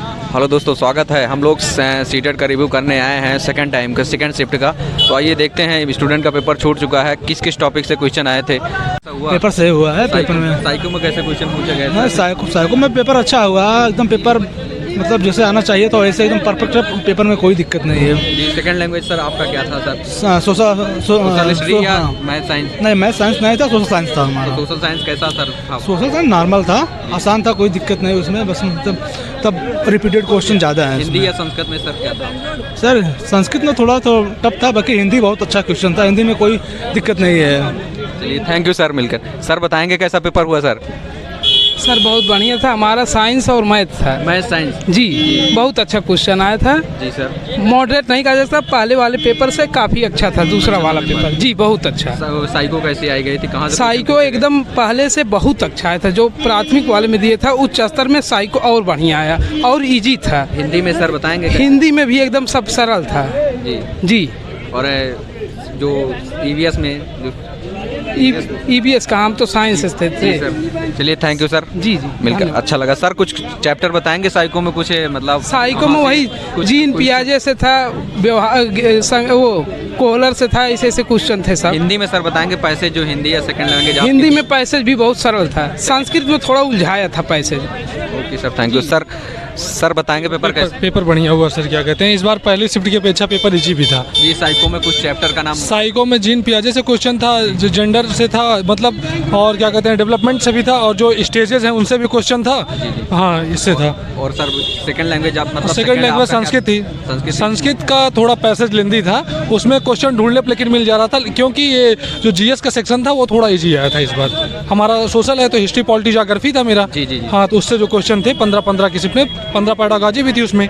Hello दोस्तों, स्वागत है। हम लोग सीटेट का रिव्यू करने आए हैं सेकंड टाइम का, सेकंड शिफ्ट का। तो आइए देखते हैं स्टूडेंट का पेपर छूट चुका है, किस किस टॉपिक से क्वेश्चन आए थे। पेपर से हुआ है। पेपर में साइको में कैसे क्वेश्चन पूछे गए थे? साइको में पेपर अच्छा हुआ एकदम। पेपर मतलब जैसे आना चाहिए तो ऐसे एकदम परफेक्ट है। पेपर में कोई दिक्कत नहीं है। जी, सेकंड लैंग्वेज सर आपका क्या था सर? सोशल हिस्ट्री या मैथ साइंस? नहीं, मैथ साइंस नहीं था, सोशल साइंस था हमारा। सोशल साइंस कैसा सर था? सोशल साइंस नॉर्मल था, आसान था, कोई दिक्कत नहीं उसमें। बस तब रिपीटेड क्वेश्चन ज़्यादा है। हिंदी या संस्कृत में सर क्या था? सर संस्कृत में थोड़ा तो टफ था, बाकी हिंदी बहुत अच्छा क्वेश्चन था। हिंदी में कोई दिक्कत नहीं है। चलिए, थैंक यू सर। मिलकर सर बताएंगे कैसा पेपर हुआ सर? सर बहुत बढ़िया था। हमारा साइंस और मैथ था। मैथ साइंस जी, बहुत अच्छा क्वेश्चन आया था। जी सर। मॉडरेट नहीं कहा जा सकता, पहले वाले पेपर से काफ़ी अच्छा था दूसरा वाला पेपर। जी बहुत अच्छा। साइको कैसी आई गई थी, कहाँ से? साइको एकदम पहले से बहुत अच्छा आया था। जो प्राथमिक वाले में दिए था उच्च स्तर में साइको और बढ़िया आया और इजी था। हिंदी में सर बताएंगे? हिंदी में भी एकदम सब सरल था। जी जी। और जो ईवीएस में जो ईवीएस का हम तो साइंस से थे। चलिए, थैंक यू सर। जी जी, मिलकर अच्छा लगा सर। कुछ चैप्टर बताएंगे साइको में? कुछ मतलब साइको में वही जीन पियाजे से था, व्यवहार वो कोहलर से था, ऐसे ऐसे क्वेश्चन थे सब। हिंदी में सर बताएंगे पैसेज? जो हिंदी या सेकंड लैंग्वेज? हिंदी में पैसेज भी बहुत सरल था। संस्कृत में थोड़ा उलझाया था passage. Okay sir, thank you sir. Sir बताएंगे पेपर कैसे? पेपर बढ़िया हुआ सर। क्या कहते हैं, इस बार पहली शिफ्ट की अपेक्षा पेपर इजी भी था। जी, साइको में कुछ चैप्टर का नाम? साइको में जीन पियाजे से क्वेश्चन था, जो जेंडर से था मतलब, और क्या कहते हैं डेवलपमेंट से भी था, और जो स्टेजेस हैं उनसे भी क्वेश्चन था। हाँ, इससे था। और सर सेकंड लैंग्वेज आप मतलब? सेकंड लैंग्वेज संस्कृत थी। संस्कृत का थोड़ा पैसेज लेंदी था, उसमें क्वेश्चन ढूंढने पर लेकिन मिल जा रहा था, क्योंकि ये जो जीएस का सेक्शन था वो थोड़ा ईजी आया था इस बार। हमारा सोशल है तो हिस्ट्री पॉलिटी ज्योग्राफी था मेरा। जी। हाँ, तो उससे जो क्वेश्चन थे 15-15 की शिफ्ट में 15 पैडागॉजी भी थी उसमें,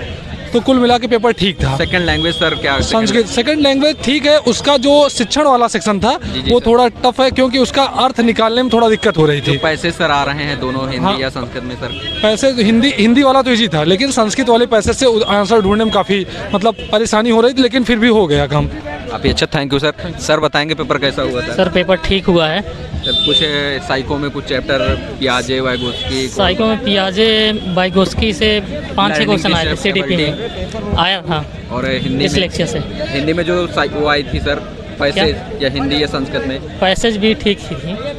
तो कुल मिला के पेपर ठीक था। सेकंड लैंग्वेज सर क्या? संस्कृत सेकंड लैंग्वेज ठीक है। उसका जो शिक्षण वाला सेक्शन था वो थोड़ा टफ है, क्योंकि उसका अर्थ निकालने में थोड़ा दिक्कत हो रही थी। पैसे सर आ रहे हैं दोनों हिंदी हाँ, या संस्कृत में सर? पैसे हिंदी वाला तो इजी था, लेकिन संस्कृत वाले पैसे से आंसर ढूंढने में काफ़ी मतलब परेशानी हो रही थी, लेकिन फिर भी हो गया काम। काफ़ी अच्छा, थैंक यू सर। सर बताएंगे पेपर कैसा हुआ सर? सर पेपर ठीक हुआ है। कुछ साइको में कुछ चैप्टर पियाजे वाइगोस्की? साइको में पियाजे वाइगोस्की से 5-6 क्वेश्चन आए थे सीडीपी में आया था। और हिंदी इस में? लेक्चर से हिंदी में जो साइको आई थी सर, पैसेज या हिंदी या संस्कृत में? पैसेज भी ठीक थी।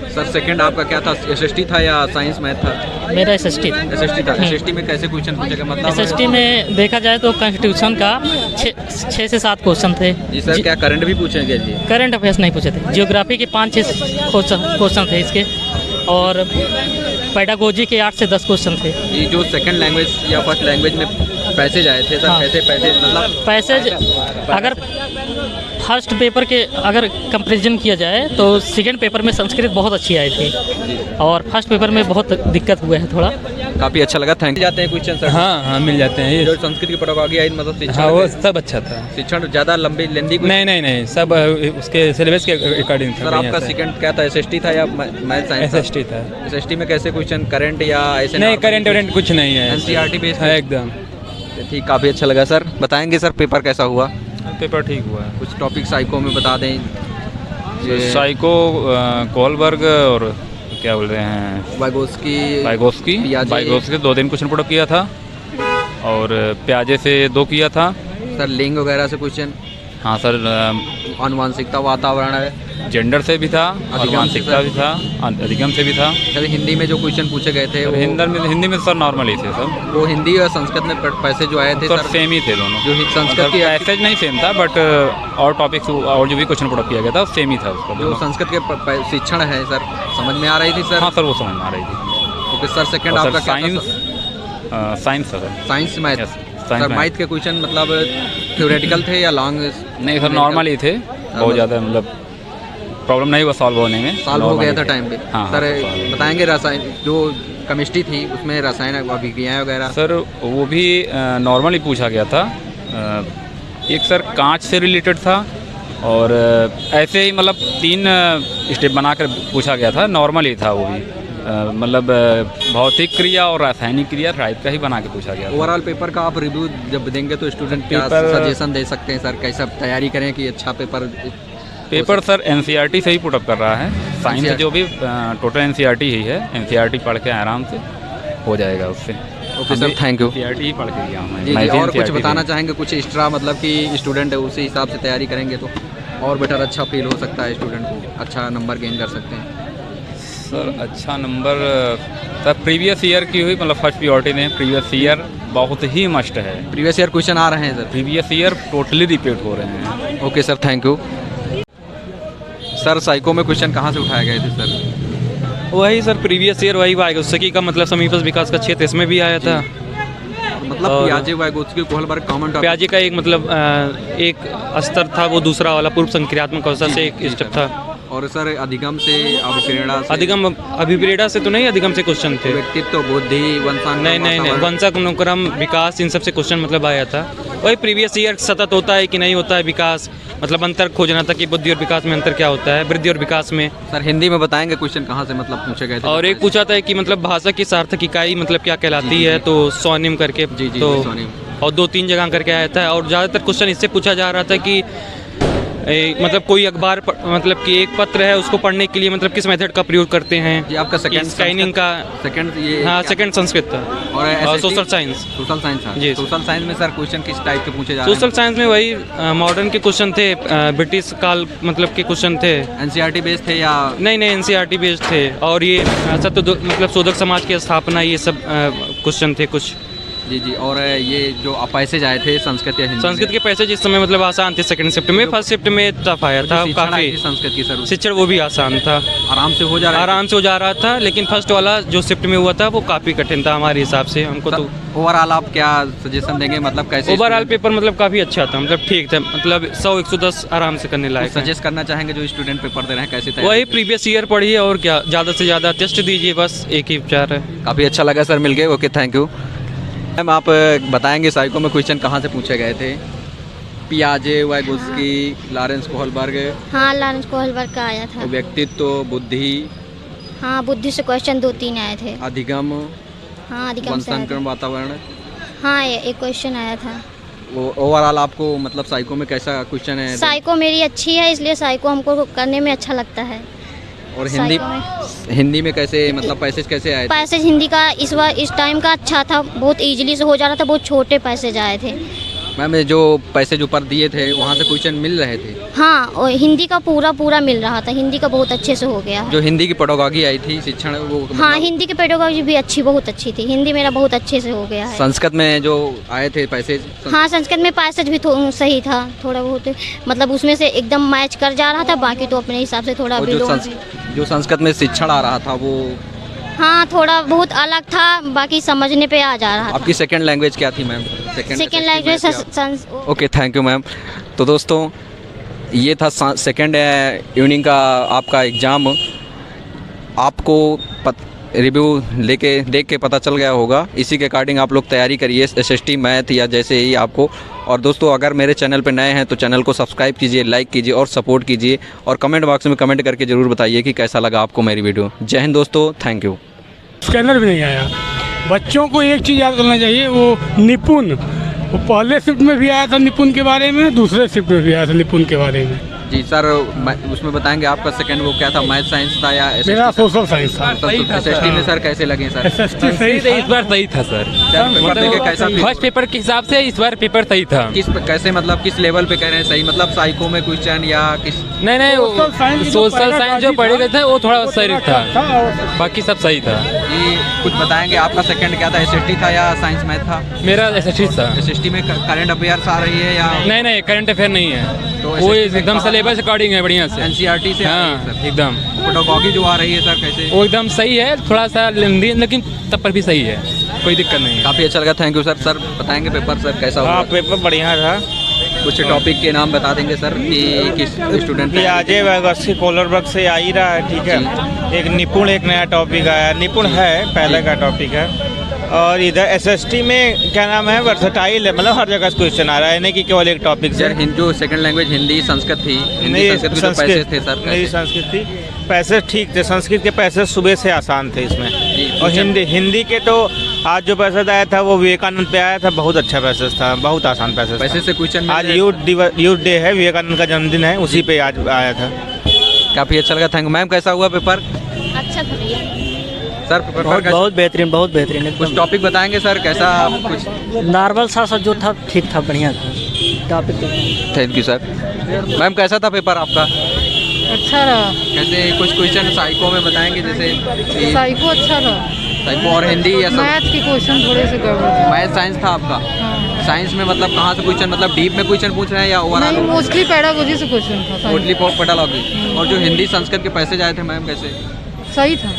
सर सेकंड आपका क्या था? एसएसटी था या साइंस मैथ था? मेरा एसएसटी था। एसएसटी था। एसएसटी में कैसे क्वेश्चन पूछेगा मतलब? एसएसटी में देखा जाए तो कॉन्स्टिट्यूशन का 6 से 7 क्वेश्चन थे। जी सर। क्या करंट भी पूछेंगे जी? करंट अफेयर्स नहीं पूछे थे। जियोग्राफी के 5-6 क्वेश्चन थे इसके, और पेडागोजी के 8 से 10 क्वेश्चन थे। ये जो सेकंड लैंग्वेज या फर्स्ट लैंग्वेज में पैसेज आए थे सर, हाँ। कैसे पैसेज मतलब? पैसेज अगर फर्स्ट पेपर के अगर कंपैरिजन किया जाए तो सेकंड पेपर में संस्कृत बहुत अच्छी आई थी, और फर्स्ट पेपर में बहुत दिक्कत हुआ है थोड़ा। काफ़ी अच्छा लगा, थैंक यू। जाते हैं क्वेश्चन सर? हाँ मिल जाते हैं। जो संस्कृत की पेडागॉजी आई मतलब शिक्षण? हाँ, वो सब अच्छा था। शिक्षण ज़्यादा लंबी लेंदी? नहीं, सब उसके सिलेबस के अकॉर्डिंग था। सर आपका सेकंड क्या था? एसएसटी था या मैथ साइंस? एसएसटी था। एसएसटी में कैसे क्वेश्चन? करंट या ऐसे? नहीं, करंट वरेंट कुछ नहीं है। NCERT based? हाँ एकदम ठीक, काफ़ी अच्छा लगा सर। बताएंगे सर पेपर कैसा हुआ? पेपर ठीक हुआ है। कुछ टॉपिक साइको में बता दें? साइको कोहलबर्ग और क्या बोल रहे हैं, वाइगोस्की 2 दिन क्वेश्चन पुट किया था, और प्याजे से 2 किया था। सर लिंग वगैरह से क्वेश्चन? हाँ सर, आनुवांशिकता, वातावरण है, जेंडर से भी था, आनुवांशिकता भी था, अधिगम से भी था। सर हिंदी में जो क्वेश्चन पूछे गए थे हिंदी में सर नॉर्मल ही थे सब। वो हिंदी और संस्कृत में पैसे जो आए थे सर सेम ही थे दोनों। जो संस्कृत की पैसेज नहीं सेम था, बट और टॉपिक्स और जो भी क्वेश्चन पुट किया गया था सेम ही था उसका। जो संस्कृत के शिक्षण है सर, समझ में आ रही थी सर? हाँ सर, वो समझ में आ रही थी। Okay sir. सेकंड आपका science sir? Science math? Sir math के क्वेश्चन मतलब थ्योरेटिकल थे या लॉन्ग? नहीं सर, नॉर्मल ही थे, बहुत ज़्यादा मतलब प्रॉब्लम नहीं हुआ सॉल्व होने में। सॉल्व हो गया था टाइम पे? हाँ। सर बताएंगे रसायन जो केमिस्ट्री थी उसमें रसायन अभिक्रियाएं वगैरह? सर वो भी नॉर्मल ही पूछा गया था। एक सर कांच से रिलेटेड था, और ऐसे ही मतलब 3 स्टेप बनाकर पूछा गया था। नॉर्मल ही था वो भी, मतलब भौतिक क्रिया और रासायनिक क्रिया टाइप का ही बना के पूछा गया। ओवरऑल पेपर का आप रिव्यू जब देंगे तो स्टूडेंट क्या सजेशन दे सकते हैं सर? कैसा तैयारी करें कि अच्छा पेपर सर एनसीईआरटी से ही पुटअप कर रहा है। साइंस जो भी टोटल एनसीईआरटी ही है, एनसीईआरटी पढ़ के आराम से हो जाएगा उससे। Okay sir, thank you. NCERT ही पढ़ के गया हूँ मैं। जी मैं जी, भी और कुछ NCERT बताना थी। चाहेंगे कुछ एक्स्ट्रा, मतलब कि स्टूडेंट है उसी हिसाब से तैयारी करेंगे तो और बेटर अच्छा फील हो सकता है स्टूडेंट को, अच्छा नंबर गेन कर सकते हैं। सर अच्छा नंबर सर प्रीवियस ईयर की हुई, मतलब फर्स्ट प्रियोरिटी में प्रीवियस ईयर बहुत ही मस्ट है। प्रीवियस ईयर क्वेश्चन आ रहे हैं sir? Previous year totally repeat हो रहे हैं। Okay sir, thank you. Sir psycho में क्वेश्चन कहाँ से उठाए गए थे सर? वही सर प्रीवियस ईयर वही वाइगोत्स्की का मतलब समीपस्थ विकास का क्षेत्र इसमें भी आया था। मतलब और- पियाजे, वाइगोत्स्की, कोहलबर्ग कॉमन टॉपिक। प्याजे का एक मतलब एक स्तर था, वो दूसरा वाला पूर्व संक्रियात्मक अवस्था से एक स्टेप था। और सर अधिगम से अभिप्रेरणा से, अधिगम अभिप्रेरणा से तो नहीं, अधिगम से क्वेश्चन थे। व्यक्तित्व, बुद्धि, वंशानुक्रम, नहीं वातावरण। वंशानुक्रम, विकास, इन सब से क्वेश्चन मतलब आया था। वही प्रीवियस ईयर सतत होता है कि नहीं होता है विकास, मतलब अंतर खोजना था कि बुद्धि और विकास में अंतर क्या होता है, वृद्धि और विकास में। सर हिंदी में बताएंगे क्वेश्चन कहाँ से मतलब पूछे गए थे? और एक पूछा था कि मतलब भाषा की सार्थक इकाई मतलब क्या कहलाती है, तो स्वनिम करके। जी जी, तो सोनी। और 2-3 जगह करके आया था। और ज़्यादातर क्वेश्चन इससे पूछा जा रहा था कि मतलब कोई अखबार मतलब कि एक पत्र है उसको पढ़ने के लिए मतलब किस मेथड का प्रयोग करते हैं। जी आपका सेकंड स्कैनिंग का सेकंड ये हाँ क्या? सेकंड संस्कृत था और सोशल साइंस। सोशल साइंस था। जी। सोशल साइंस में सर क्वेश्चन किस टाइप के पूछे जा रहे सोशल साइंस में वही मॉडर्न के क्वेश्चन थे, ब्रिटिश काल मतलब के क्वेश्चन थे। हैं? एनसीईआरटी बेस्ड थे या? नहीं एनसीईआरटी बेस्ड थे। और ये सत्य मतलब शोधक समाज की स्थापना, ये सब क्वेश्चन थे कुछ। जी जी, और ये जो पैसेज आए थे संस्कृत या हिंदी संस्कृत के पैसे जिस समय मतलब आसान थे सेकंड शिफ्ट में, फर्स्ट शिफ्ट में टफ आया था काफ़ी। संस्कृत की सर शिक्षण वो भी आसान था, आराम से हो जा रहा है। आराम से हो जा रहा था। लेकिन फर्स्ट वाला जो शिफ्ट में हुआ था वो काफ़ी कठिन था हमारे हिसाब से हमको। तो ओवरऑल आप क्या सजेशन देंगे, मतलब कैसे ओवरऑल पेपर मतलब काफ़ी अच्छा था, मतलब ठीक था, मतलब 100-110 आराम से करने लायक है। सजेस्ट करना चाहेंगे जो स्टूडेंट पेपर दे रहे हैं कैसे तैयारी वही करें? प्रीवियस ईयर पढ़िए और क्या, ज़्यादा से ज़्यादा टेस्ट दीजिए, बस एक ही विचार है। काफ़ी अच्छा लगा सर मिलके। Okay, thank you. मैम आप बताएंगे साइको में क्वेश्चन कहाँ से पूछे गए थे? पियाजे, वाइगोत्स्की, लॉरेंस कोहलबर्ग, हाँ लॉरेंस कोहलबर्ग का आया था। व्यक्तित्व, बुद्धि, हाँ बुद्धि से क्वेश्चन 2-3 आए थे। अधिगम, हाँ अधिगम से आया था। वंशानुक्रम, वातावरण। हाँ एक क्वेश्चन आया था। वो ओवरऑल आपको मतलब साइको में कैसा क्वेश्चन है? साइको मेरी अच्छी है, इसलिए साइको हमको करने में अच्छा लगता है। और हिंदी साइको हिंदी में कैसे मतलब पैसेज कैसे आए थे? पैसेज हिंदी का इस टाइम का अच्छा था, बहुत इजीली से हो जा रहा था, बहुत छोटे पैसेज आए थे। मैम ये जो पैसेज ऊपर दिए थे वहाँ से क्वेश्चन मिल रहे थे? हाँ और हिंदी का पूरा मिल रहा था, हिंदी का बहुत अच्छे से हो गया है। जो हिंदी की पेडागॉजी आई थी, शिक्षण, वो हाँ मतलब हिंदी की पेडागॉजी भी अच्छी, बहुत अच्छी थी। हिंदी मेरा बहुत अच्छे से हो गया है। संस्कृत में जो आए थे पैसेज? हाँ संस्कृत में पैसेज भी सही था, थोड़ा बहुत मतलब उसमें से एकदम मैच कर जा रहा था, बाकी तो अपने हिसाब से थोड़ा और विलोम। जो संस्कृत में शिक्षण आ रहा था वो हाँ थोड़ा बहुत अलग था, बाकी समझने पे आ जा रहा था। आपकी सेकंड लैंग्वेज क्या थी ma'am? Second language okay, thank you ma'am. तो दोस्तों ये था सेकंड इवनिंग का आपका एग्ज़ाम। आपको रिव्यू लेके देख के पता चल गया होगा, इसी के अकॉर्डिंग आप लोग तैयारी करिए SST मैथ या जैसे ही आपको। और दोस्तों अगर मेरे चैनल पे नए हैं तो चैनल को सब्सक्राइब कीजिए, लाइक कीजिए और सपोर्ट कीजिए। और कमेंट बॉक्स में कमेंट करके ज़रूर बताइए कि कैसा लगा आपको मेरी वीडियो। जय हिंद दोस्तों, थैंक यू। स्कैनर भी नहीं आया। बच्चों को एक चीज़ याद करना चाहिए, वो निपुण, वो पहले शिफ्ट में भी आया था निपुण के बारे में, दूसरे शिफ्ट में भी आया था निपुण के बारे में। जी सर, उसमें बताएंगे आपका सेकंड वो क्या था, मैथ साइंस था या मेरा सोशल साइंस था। SST में सर कैसे लगे सर? SST सही था। इस बार सही था सर, पेपर देके कैसा feel? फर्स्ट पेपर के हिसाब से इस बार पेपर सही था। कैसे मतलब किस लेवल पे कह रहे हैं सही, मतलब साइको में क्वेश्चन या किस? नहीं सोशल साइंस जो पढ़े गए थे वो थोड़ा सही था, बाकी सब सही था। ये कुछ बताएंगे आपका सेकंड क्या था, SST था या साइंस मैथ था? मेरा SST था। SST में करंट अफेयर्स आ रही है या? नहीं करंट अफेयर नहीं है, तो वो SST में एकदम सिलेबस अकॉर्डिंग है, बढ़िया से। NCERT से आ रही है हाँ सर? एकदम। पेडागॉजी जो आ रही है सर कैसे? वो एकदम सही है, थोड़ा सा लेंदी लेकिन तब पर भी सही है, कोई दिक्कत नहीं है। काफ़ी अच्छा लगा, थैंक यू सर। सर बताएंगे पेपर सर कैसा हाँ हुआ? पेपर बढ़िया था। कुछ टॉपिक के नाम बता देंगे सर कि किस स्टूडेंट? पियाजे, वाइगोत्स्की, कोहलबर्ग से आ ही रहा है, ठीक है। एक निपुण, एक नया टॉपिक आया, निपुण है पहले का टॉपिक है। और इधर SST में क्या नाम है, वर्सटाइल है, मतलब हर जगह से क्वेश्चन आ रहा है, नहीं कि केवल एक टॉपिक से। सर जो सेकंड लैंग्वेज हिंदी संस्कृत थी, हिंदी नहीं संस्कृत के जो पैसे थे सर नहीं कैसे? संस्कृत थी, पैसे ठीक थे। संस्कृत के पैसे सुबह से आसान थे इसमें। और हिंदी के तो आज जो पैसा आया था वो विवेकानंद पे आया था, बहुत अच्छा पैसेज था, बहुत आसान पैसेज पैसे से क्वेश्चन आज यूथ डे है, विवेकानंद का जन्मदिन है, उसी पे आज आया था। काफ़ी अच्छा लगा, थैंक यू। मैम कैसा हुआ पेपर? अच्छा था भैया। सर पेपर बहुत बेहतरीन, बहुत बेहतरीन। कुछ टॉपिक बताएंगे सर, कैसा कुछ? नॉर्मल सा जो था ठीक था, बढ़िया था topic. Thank you sir. Ma'am कैसा था पेपर आपका? अच्छा रहा। कैसे कुछ क्वेश्चन साइको में बताएंगे, जैसे साइको अच्छा रहा। साइको और हिंदी या मैथ के क्वेश्चन थोड़े से गड़बड़ थे। मैथ साइंस था आपका? साइंस में मतलब कहाँ से क्वेश्चन, मतलब डीप में क्वेश्चन पूछ रहे हैं या ओवरऑल? नहीं, मोस्टली पेडागोजी से क्वेश्चन था। Mostly pedagogy. और जो हिंदी संस्कृत के पैसे जाए थे मैम, कैसे? सही था।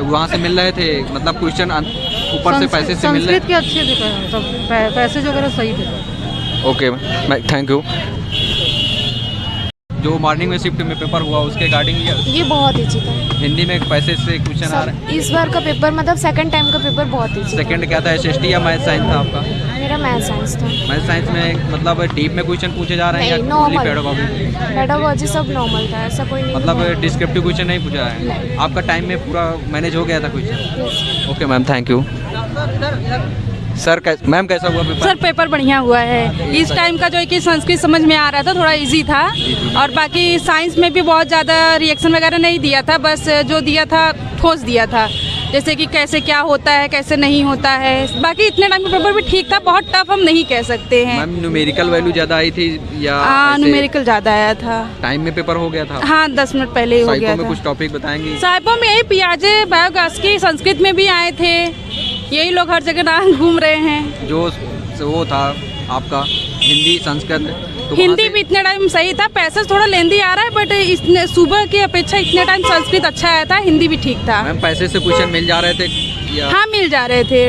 वहाँ से मिल रहे थे, मतलब क्वेश्चन ऊपर से पैसे से मिल रहे? संस्कृत के अच्छे थे, सब पैसेज वगैरह सही थे। ओके मैं थैंक यू। जो मॉर्निंग में शिफ्ट में पेपर हुआ उसके रिगार्डिंग ये बहुत ईजी था। हिंदी में पैसे से क्वेश्चन आ रहे हैं इस बार का पेपर, मतलब सेकंड टाइम का पेपर बहुत ईजी। सेकंड क्या था, एसएसटी या मैथ साइंस था आपका? मेरा मैथ साइंस था। मैथ साइंस में मतलब डीप में क्वेश्चन पूछे जा रहे हैं या नॉर्मल? पेडागोजी? पेडागोजी सब नॉर्मल था, ऐसा कोई नहीं। मतलब डिस्क्रिप्टिव क्वेश्चन नहीं पूछा है? आपका टाइम में पूरा मैनेज हो गया था question? Okay ma'am thank you. Sir ma'am कैसा हुआ पेपर? सर पेपर बढ़िया हुआ है। इस टाइम का जो है कि संस्कृत समझ में आ रहा था, थोड़ा इजी था। और बाकी साइंस में भी बहुत ज़्यादा रिएक्शन वगैरह नहीं दिया था, बस जो दिया था ठोस दिया था, जैसे कि कैसे क्या होता है कैसे नहीं होता है। बाकी इतने टाइम का पेपर भी ठीक था, बहुत टफ हम नहीं कह सकते हैं। मैम न्यूमेरिकल वैल्यू ज़्यादा आई थी या? न्यूमेरिकल ज़्यादा आया था। टाइम में पेपर हो गया था? हाँ 10 मिनट पहले ही हो गया था। में कुछ टॉपिक बताएंगे? साहिबों में यही पियाजे बायोगैस की संस्कृत में भी आए थे, यही लोग हर जगह ना घूम रहे हैं। जो वो था आपका हिंदी संस्कृत, तो हिंदी भी इतने टाइम सही था, पैसेज थोड़ा लेंदी आ रहा है, बट इसने सुबह की अपेक्षा इतने टाइम संस्कृत अच्छा आया था, हिंदी भी ठीक था। मैम पैसे से क्वेश्चन मिल जा रहे थे या? हाँ मिल जा रहे थे,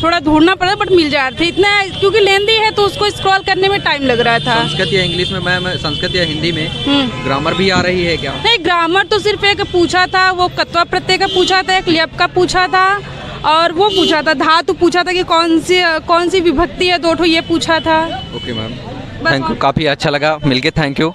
थोड़ा ढूंढना पड़ा बट मिल जा रहे थे। इतना क्योंकि लेंदी है तो उसको स्क्रॉल करने में टाइम लग रहा था। संस्कृत या इंग्लिश में मैम, संस्कृत या हिंदी में ग्रामर भी आ रही है क्या? नहीं, ग्रामर तो सिर्फ एक पूछा था, वो कत्वा प्रत्यय का पूछा था, एक ल्यप का पूछा था, और वो पूछा था धातु पूछा था कि कौन सी विभक्ति है, दो ठो ये पूछा था। ओके मैम थैंक यू, काफ़ी अच्छा लगा मिलके, थैंक यू।